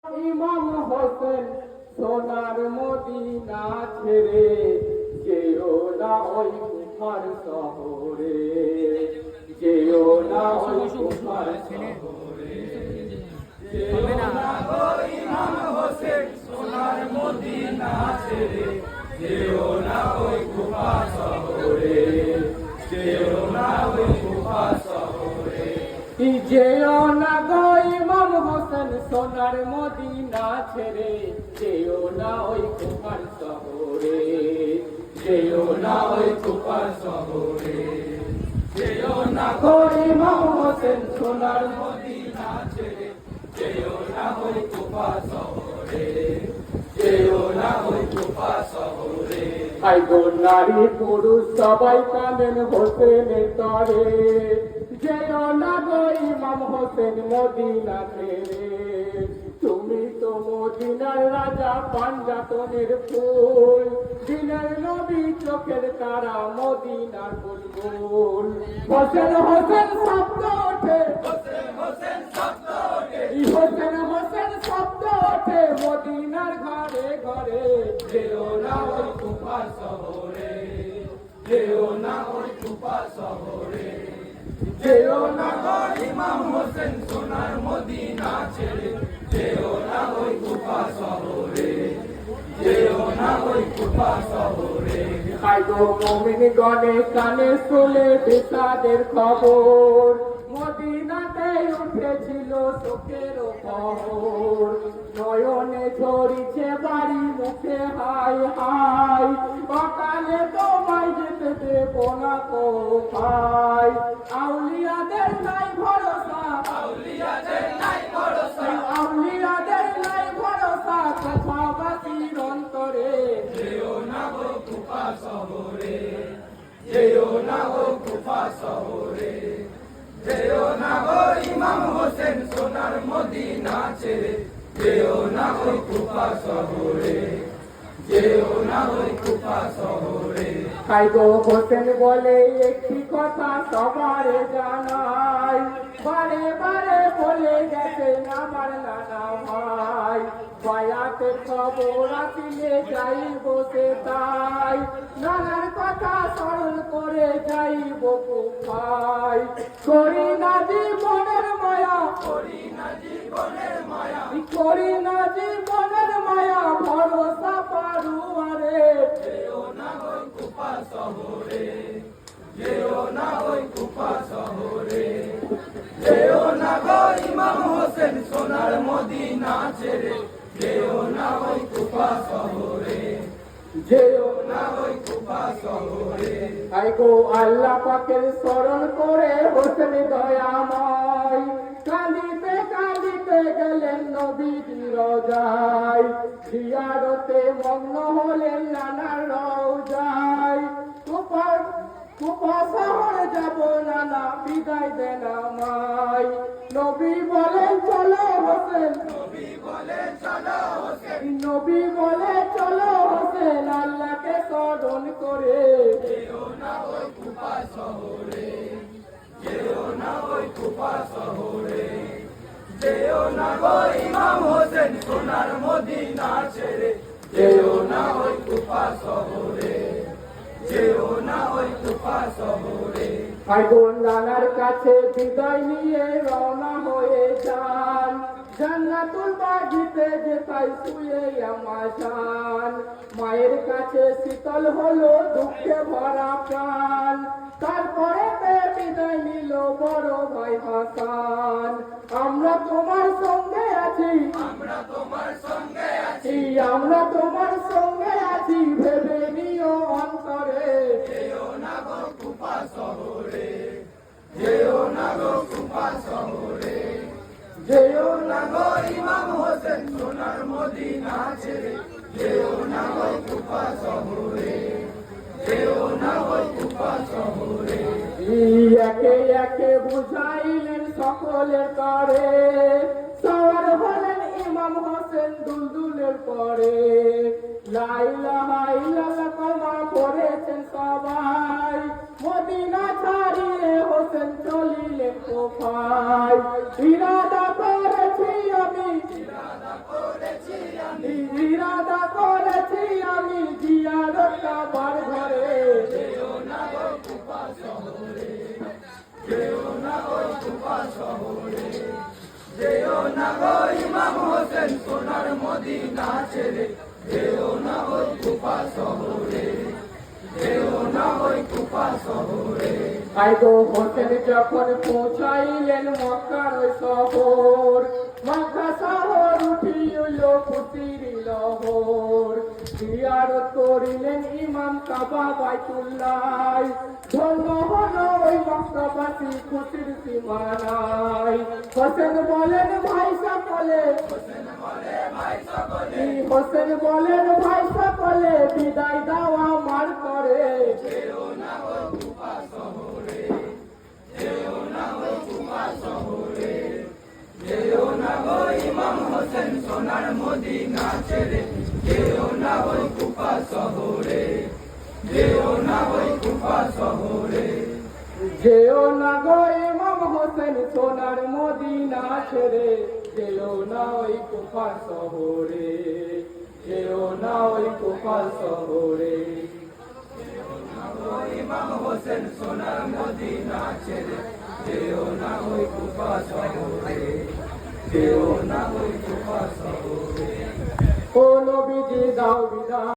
ইমাম হোসেন সোনার মদিনা ছেড়ে যেও না ওই কুফার শহরে, যেও না ওই কুফার শহরে, যেও না ওই ইমাম হোসেন সোনার মদিনা ছেড়ে, যেও না ওই কুফার শহরে, যেও না ওই কুফার শহরে, যেও না গো ইমাম হোসেন সোনার মদিনা ছেড়ে, যেও না ওই কুফার শহরে, যেও না ওই কুফার শহরে, যেও না গো ইমাম হোসেন সোনার মদিনা ছেড়ে, যেও না ওই কুফার শহরে, যেও না ওই কুফার শহরে। আই গো নারী পুরুষ সবাই কাঁদেন হোসেনের তরে, যেও না গো ইমাম হোসেন মদিনা ছেড়ে, তুমি তো মদিনার রাজা পাঞ্জাতনের ফুল, দিনের নবী চোখের তারা মদিনার বুলবুল। হোসেন হোসেন শব্দ ওঠে, হোসেন হোসেন শব্দ ওঠে, হোসেন হোসেন শব্দ ওঠে মদিনার ঘরে ঘরে, যেও না ওই কুফার শহরে, যেও না ওই কুফার শহরে, যেও না গো ইমাম হোসেন সোনার মদিনা ছেড়ে, যেও না ওই কুফা শহরে, যেও না ওই কুফা শহরে। আই গো মুমিন গণে কানে শুনে বিষাদের খবর, মদিনাতে উঠেছিল শোকের খবর, নয়নে ঝরিছে বাড়ি মুখে হাই হাই, অকালে তোমায় যেতে দেব না তো ভাই। আউলিয়াদের নাই ভরসা, আউলিয়াদের নাই ভরসা, আউলিয়াদের নাই ভরসা কথাবাসীর অন্তরে, যেও না গো কুফা শহরে, যেও না গো কুফা শহরে, যেও না গো ইমাম হোসেন সোনার মদিনা ছেড়ে, যেও না ওই কুফা শহরে, যেও না ওই কুফা শহরে। তাই গো হোসেন বলে একটি কথা সবার জানাই, বারে বারে বলে গেছেন আমার নানা ভাই, বায়াতের খবর আসিলে যাইব সে তাই, নানার কথা স্মরণ করে যাইব কুফাই। করি না জীবনের মায়া, করি না জীবনের মায়া, করি না জীবনের মায়া, ভরসা পারুয়ারে, যেও না ওই কুফা শহরে, যেও না ওই কুফা শহরে, যেও না গো ইমাম হোসেন সোনার মদিনা ছেড়ে, যেও না ওই কুফা শহরে, যেও না ওই কুফা শহরে। আই গো আল্লাহ পাকের স্মরণ করে হোসেন দয়াময়, কাঁদিতে কাঁদিতে গেলেন নবীজি রওজায়, জিয়ারতে মগ্ন হলেন নানার রওজায়, কুফা শহর যাব নানা বিদায় দেন আমায়, নবী বলেন চলো হোসেন, নবী বলেন চলো হোসেন, নবী বলে চলো হোসেন আল্লাহকে স্মরণ করে, যেও না ওই কুফা শহরে, যেও না ওই কুফা শহরে, যেও না গো ইমাম হোসেন সোনার মদিনা ছেড়ে, যেও না ওই কুফা শহরে, যেও না ওই কুফা শহরে। আই গো নানার কাছে বিদায় নিয়ে রওনা হয়ে যান, জান্নাতুল বাগিতে যেথায় শুয়ে আমাশান, মায়ের কাছে শীতল হলো দুঃখে ভরা প্রাণ, তারপরে বিদায় নিল বড় ভাই হাসান। আমরা তোমার সঙ্গে আছি, আমরা তোমার সঙ্গে আছি, আমরা তোমার সঙ্গে আছি ভেবে নিও অন্তরে, যেও না গো কুফা শহরে, যেও না গো কুফা শহরে, যেও না গো ইমাম হোসেন সোনার মদিনা ছেড়ে, যেও না গো কুফা শহরে, যেও না গো কুফা শহরে। একে একে বুঝাইলেন সকলের তরে, সওয়ার হলেন ইমাম হোসেন দুলদুলের পরে, লা ইলাহা ইল্লাল্লাহ কলমা পড়েছেন সবাই, মদিনা ছাড়িয়ে হোসেন চলিলেন কোথায়, ইরাদা করেছি আমি, ইরাদা বাবার ঘরে যেও না ওই কুফা শহরে, যেও না ওই কুফা শহরে, যেও না গো ইমাম হোসেন সোনার মদিনা ছেড়ে, যেও না ওই কুফা শহরে, যেও না ওই কুফা শহরে। আইগো হোসেন যখন পৌঁছাইলেন মক্কার ওই শহর, মক্কা শহর উঠিল খুশির লহর, জিয়ারত করিলেন ইমাম কাবা বাইতুল্লাহ, ধন্য হলো ওই মক্কাবাসী খুশির সীমানায়। হোসেন বলেন ভাই সকলে, হোসেন বলে ভাই সকলে, হোসেন বলেন ভাই সকলে, বিদায় দাও আমার করে। যেও না ওই কুফা শহরে, যেও না ওই কুফা শহরে, যেও না গো ইমাম হোসেন সোনার মদিনা ছেড়ে, যেও না ওই কুফা শহরে, যেও না ওই কুফা শহরে। যেও না গো ইমাম হোসেন সোনার মদিনা ছেড়ে, যেও না ওই কুফার শহরে, যেও না ওই কুফার শহরে। ইমাম হোসেন সোনার মদিনা ছেড়ে, যেও না ওই কুফা শহরে, যেও না ওই কুফা শহরে। ও নবীজি দাও বিদায়।